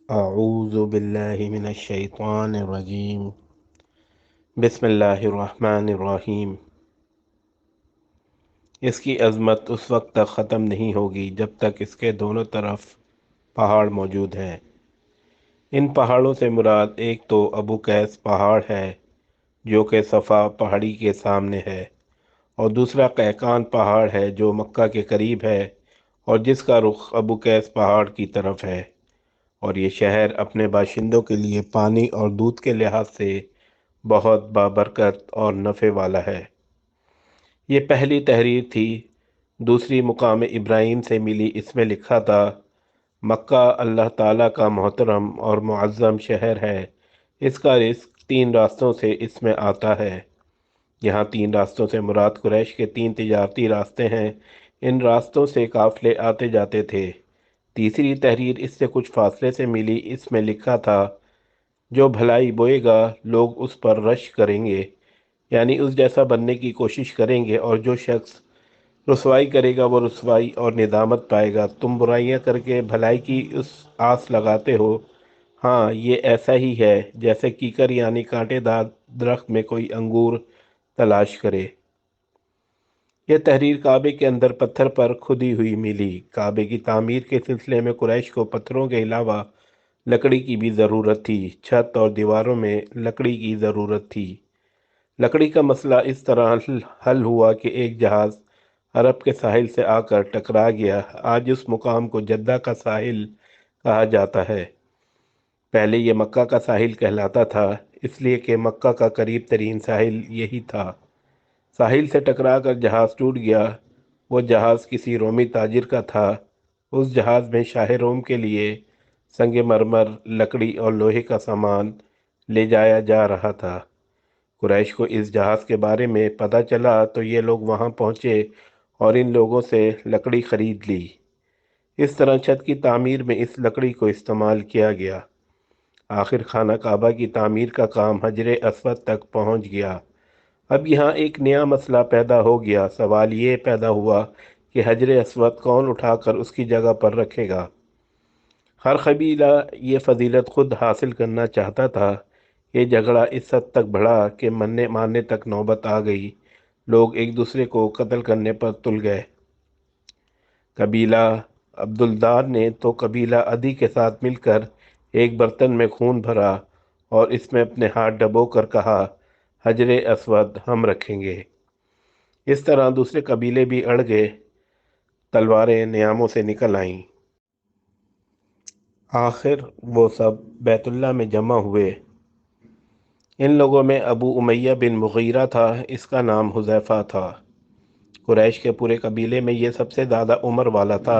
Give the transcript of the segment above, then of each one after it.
اعوذ باللہ من الشیطان الرجیم بسم اللہ الرحمن الرحیم۔ اس کی عظمت اس وقت تک ختم نہیں ہوگی جب تک اس کے دونوں طرف پہاڑ موجود ہیں۔ ان پہاڑوں سے مراد ایک تو ابو قیس پہاڑ ہے جو کہ صفا پہاڑی کے سامنے ہے، اور دوسرا قیقان پہاڑ ہے جو مکہ کے قریب ہے اور جس کا رخ ابو قیس پہاڑ کی طرف ہے، اور یہ شہر اپنے باشندوں کے لیے پانی اور دودھ کے لحاظ سے بہت بابرکت اور نفع والا ہے۔ یہ پہلی تحریر تھی۔ دوسری مقام ابراہیم سے ملی، اس میں لکھا تھا مکہ اللہ تعالیٰ کا محترم اور معظم شہر ہے، اس کا رزق 3 راستوں سے اس میں آتا ہے۔ یہاں 3 راستوں سے مراد قریش کے 3 تجارتی راستے ہیں، ان راستوں سے قافلے آتے جاتے تھے۔ تیسری تحریر اس سے کچھ فاصلے سے ملی، اس میں لکھا تھا جو بھلائی بوئے گا لوگ اس پر رش کریں گے، یعنی اس جیسا بننے کی کوشش کریں گے، اور جو شخص رسوائی کرے گا وہ رسوائی اور ندامت پائے گا۔ تم برائیاں کر کے بھلائی کی اس آس لگاتے ہو، ہاں یہ ایسا ہی ہے جیسے کیکر یعنی کانٹے دار درخت میں کوئی انگور تلاش کرے۔ یہ تحریر کعبے کے اندر پتھر پر کھدی ہوئی ملی۔ کعبے کی تعمیر کے سلسلے میں قریش کو پتھروں کے علاوہ لکڑی کی بھی ضرورت تھی، چھت اور دیواروں میں لکڑی کی ضرورت تھی۔ لکڑی کا مسئلہ اس طرح حل ہوا کہ ایک جہاز عرب کے ساحل سے آ کر ٹکرا گیا۔ آج اس مقام کو جدہ کا ساحل کہا جاتا ہے، پہلے یہ مکہ کا ساحل کہلاتا تھا، اس لیے کہ مکہ کا قریب ترین ساحل یہی تھا۔ ساحل سے ٹکرا کر جہاز ٹوٹ گیا۔ وہ جہاز کسی رومی تاجر کا تھا۔ اس جہاز میں شاہ روم کے لیے سنگ مرمر، لکڑی اور لوہے کا سامان لے جایا جا رہا تھا۔ قریش کو اس جہاز کے بارے میں پتہ چلا تو یہ لوگ وہاں پہنچے اور ان لوگوں سے لکڑی خرید لی۔ اس طرح چھت کی تعمیر میں اس لکڑی کو استعمال کیا گیا۔ آخر خانہ کعبہ کی تعمیر کا کام حجر اسود تک پہنچ گیا۔ اب یہاں ایک نیا مسئلہ پیدا ہو گیا۔ سوال یہ پیدا ہوا کہ حجر اسود کون اٹھا کر اس کی جگہ پر رکھے گا؟ ہر قبیلہ یہ فضیلت خود حاصل کرنا چاہتا تھا۔ یہ جھگڑا اس حد تک بڑھا کہ مرنے مارنے تک نوبت آ گئی۔ لوگ ایک دوسرے کو قتل کرنے پر تل گئے۔ قبیلہ عبدالدار نے تو قبیلہ عدی کے ساتھ مل کر ایک برتن میں خون بھرا اور اس میں اپنے ہاتھ ڈبو کر کہا حجر اسود ہم رکھیں گے۔ اس طرح دوسرے قبیلے بھی اڑ گئے۔ تلواریں نیاموں سے نکل آئیں۔ آخر وہ سب بیت اللہ میں جمع ہوئے۔ ان لوگوں میں ابو امیہ بن مغیرہ تھا، اس کا نام حذیفہ تھا۔ قریش کے پورے قبیلے میں یہ سب سے زیادہ عمر والا تھا۔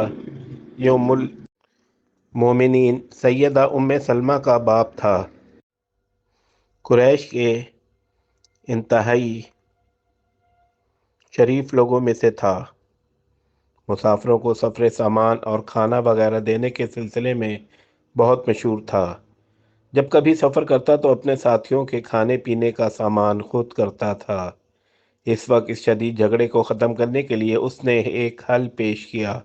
یہ ام المومنین سیدہ ام سلمہ کا باپ تھا۔ قریش کے انتہائی شریف لوگوں میں سے تھا۔ مسافروں کو سفر سامان اور کھانا وغیرہ دینے کے سلسلے میں بہت مشہور تھا۔ جب کبھی سفر کرتا تو اپنے ساتھیوں کے کھانے پینے کا سامان خود کرتا تھا۔ اس وقت اس شدید جھگڑے کو ختم کرنے کے لیے اس نے ایک حل پیش کیا۔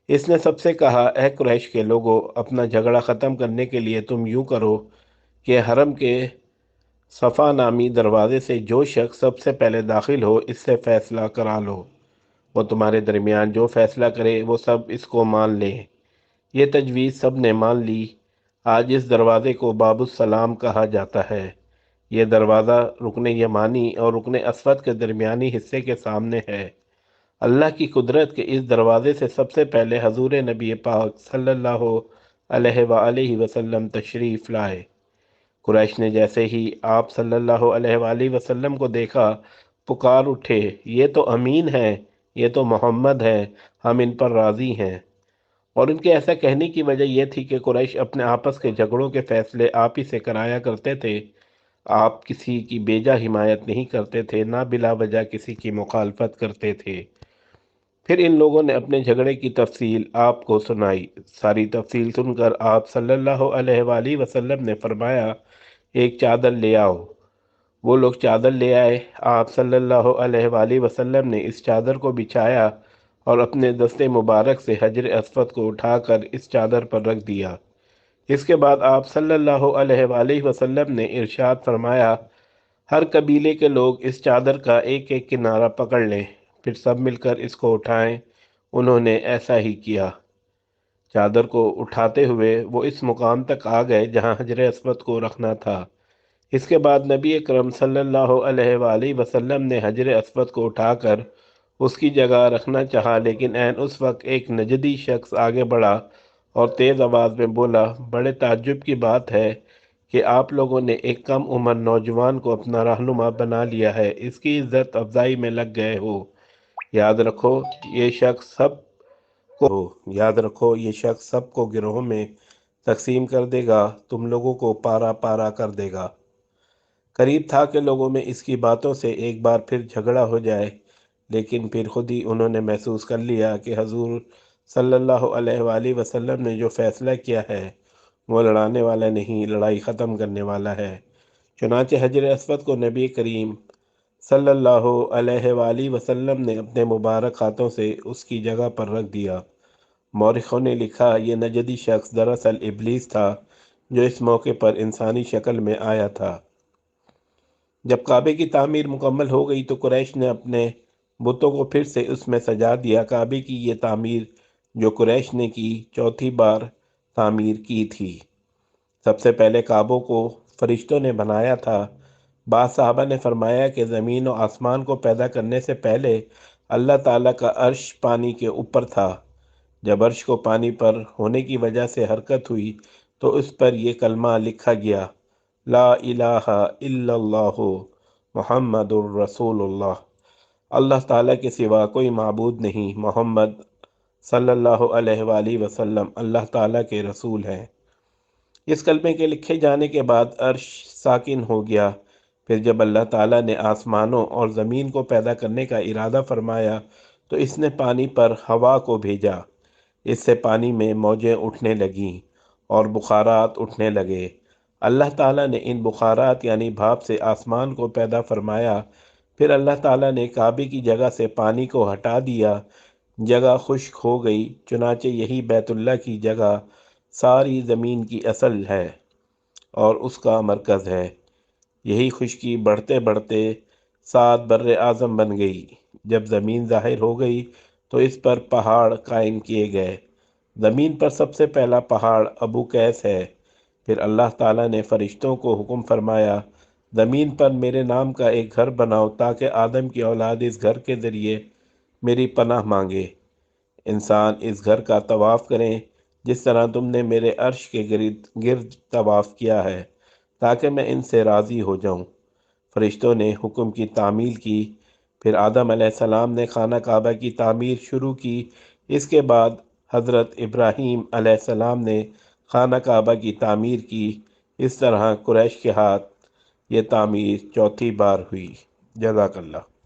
اس نے سب سے کہا اے قریش کے لوگوں، اپنا جھگڑا ختم کرنے کے لیے تم یوں کرو کہ حرم کے صفا نامی دروازے سے جو شخص سب سے پہلے داخل ہو اس سے فیصلہ کرا لو۔ وہ تمہارے درمیان جو فیصلہ کرے وہ سب اس کو مان لیں۔ یہ تجویز سب نے مان لی۔ آج اس دروازے کو باب السلام کہا جاتا ہے۔ یہ دروازہ رکن یمانی اور رکن اسود کے درمیانی حصے کے سامنے ہے۔ اللہ کی قدرت کے اس دروازے سے سب سے پہلے حضور نبی پاک صلی اللہ علیہ وآلہ وسلم تشریف لائے۔ قریش نے جیسے ہی آپ صلی اللہ علیہ وآلہ وسلم کو دیکھا پکار اٹھے، یہ تو امین ہے، یہ تو محمد ہے، ہم ان پر راضی ہیں۔ اور ان کے ایسا کہنے کی وجہ یہ تھی کہ قریش اپنے آپس کے جھگڑوں کے فیصلے آپ ہی سے کرایا کرتے تھے۔ آپ کسی کی بیجا حمایت نہیں کرتے تھے، نہ بلا وجہ کسی کی مخالفت کرتے تھے۔ پھر ان لوگوں نے اپنے جھگڑے کی تفصیل آپ کو سنائی۔ ساری تفصیل سن کر آپ صلی اللہ علیہ وآلہ وسلم نے فرمایا ایک چادر لے آؤ۔ وہ لوگ چادر لے آئے۔ آپ صلی اللہ علیہ وآلہ وسلم نے اس چادر کو بچھایا اور اپنے دست مبارک سے حجر اسود کو اٹھا کر اس چادر پر رکھ دیا۔ اس کے بعد آپ صلی اللہ علیہ وآلہ وسلم نے ارشاد فرمایا، ہر قبیلے کے لوگ اس چادر کا ایک ایک کنارہ پکڑ لیں، پھر سب مل کر اس کو اٹھائیں۔ انہوں نے ایسا ہی کیا۔ چادر کو اٹھاتے ہوئے وہ اس مقام تک آ گئے جہاں حجر اسود کو رکھنا تھا۔ اس کے بعد نبی اکرم صلی اللہ علیہ وآلہ وسلم نے حجر اسود کو اٹھا کر اس کی جگہ رکھنا چاہا، لیکن عین اس وقت ایک نجدی شخص آگے بڑھا اور تیز آواز میں بولا، بڑے تعجب کی بات ہے کہ آپ لوگوں نے ایک کم عمر نوجوان کو اپنا رہنما بنا لیا ہے، اس کی عزت افزائی میں لگ گئے ہو۔ یاد رکھو یہ شخص سب یہ شخص سب کو گروہوں میں تقسیم کر دے گا، تم لوگوں کو پارا پارا کر دے گا۔ قریب تھا کہ لوگوں میں اس کی باتوں سے ایک بار پھر جھگڑا ہو جائے، لیکن پھر خود ہی انہوں نے محسوس کر لیا کہ حضور صلی اللہ علیہ وآلہ وسلم نے جو فیصلہ کیا ہے وہ لڑانے والا نہیں، لڑائی ختم کرنے والا ہے۔ چنانچہ حجر اسود کو نبی کریم صلی اللہ علیہ وآلہ وسلم نے اپنے مبارک ہاتھوں سے اس کی جگہ پر رکھ دیا۔ مورخوں نے لکھا، یہ نجدی شخص دراصل ابلیس تھا جو اس موقع پر انسانی شکل میں آیا تھا۔ جب کعبے کی تعمیر مکمل ہو گئی تو قریش نے اپنے بتوں کو پھر سے اس میں سجا دیا۔ کعبے کی یہ تعمیر جو قریش نے کی، چوتھی بار تعمیر کی تھی۔ سب سے پہلے کعبوں کو فرشتوں نے بنایا تھا۔ بعض صحابہ نے فرمایا کہ زمین و آسمان کو پیدا کرنے سے پہلے اللہ تعالیٰ کا عرش پانی کے اوپر تھا۔ جب عرش کو پانی پر ہونے کی وجہ سے حرکت ہوئی تو اس پر یہ کلمہ لکھا گیا، لا الہ الا اللہ محمد الرسول اللہ۔ اللہ تعالیٰ کے سوا کوئی معبود نہیں، محمد صلی اللہ علیہ وآلہ وسلم اللہ تعالیٰ کے رسول ہیں۔ اس کلمے کے لکھے جانے کے بعد عرش ساکن ہو گیا۔ پھر جب اللہ تعالیٰ نے آسمانوں اور زمین کو پیدا کرنے کا ارادہ فرمایا تو اس نے پانی پر ہوا کو بھیجا۔ اس سے پانی میں موجیں اٹھنے لگیں اور بخارات اٹھنے لگے۔ اللہ تعالیٰ نے ان بخارات یعنی بھاپ سے آسمان کو پیدا فرمایا۔ پھر اللہ تعالیٰ نے کعبے کی جگہ سے پانی کو ہٹا دیا، جگہ خشک ہو گئی۔ چنانچہ یہی بیت اللہ کی جگہ ساری زمین کی اصل ہے اور اس کا مرکز ہے۔ یہی خشکی بڑھتے بڑھتے 7 بر اعظم بن گئی۔ جب زمین ظاہر ہو گئی تو اس پر پہاڑ قائم کیے گئے۔ زمین پر سب سے پہلا پہاڑ ابو قیس ہے۔ پھر اللہ تعالیٰ نے فرشتوں کو حکم فرمایا، زمین پر میرے نام کا ایک گھر بناؤ تاکہ آدم کی اولاد اس گھر کے ذریعے میری پناہ مانگے۔ انسان اس گھر کا طواف کریں جس طرح تم نے میرے عرش کے گرد طواف کیا ہے، تاکہ میں ان سے راضی ہو جاؤں۔ فرشتوں نے حکم کی تعمیل کی۔ پھر آدم علیہ السلام نے خانہ کعبہ کی تعمیر شروع کی۔ اس کے بعد حضرت ابراہیم علیہ السلام نے خانہ کعبہ کی تعمیر کی۔ اس طرح قریش کے ہاتھ یہ تعمیر چوتھی بار ہوئی۔ جزاک اللہ۔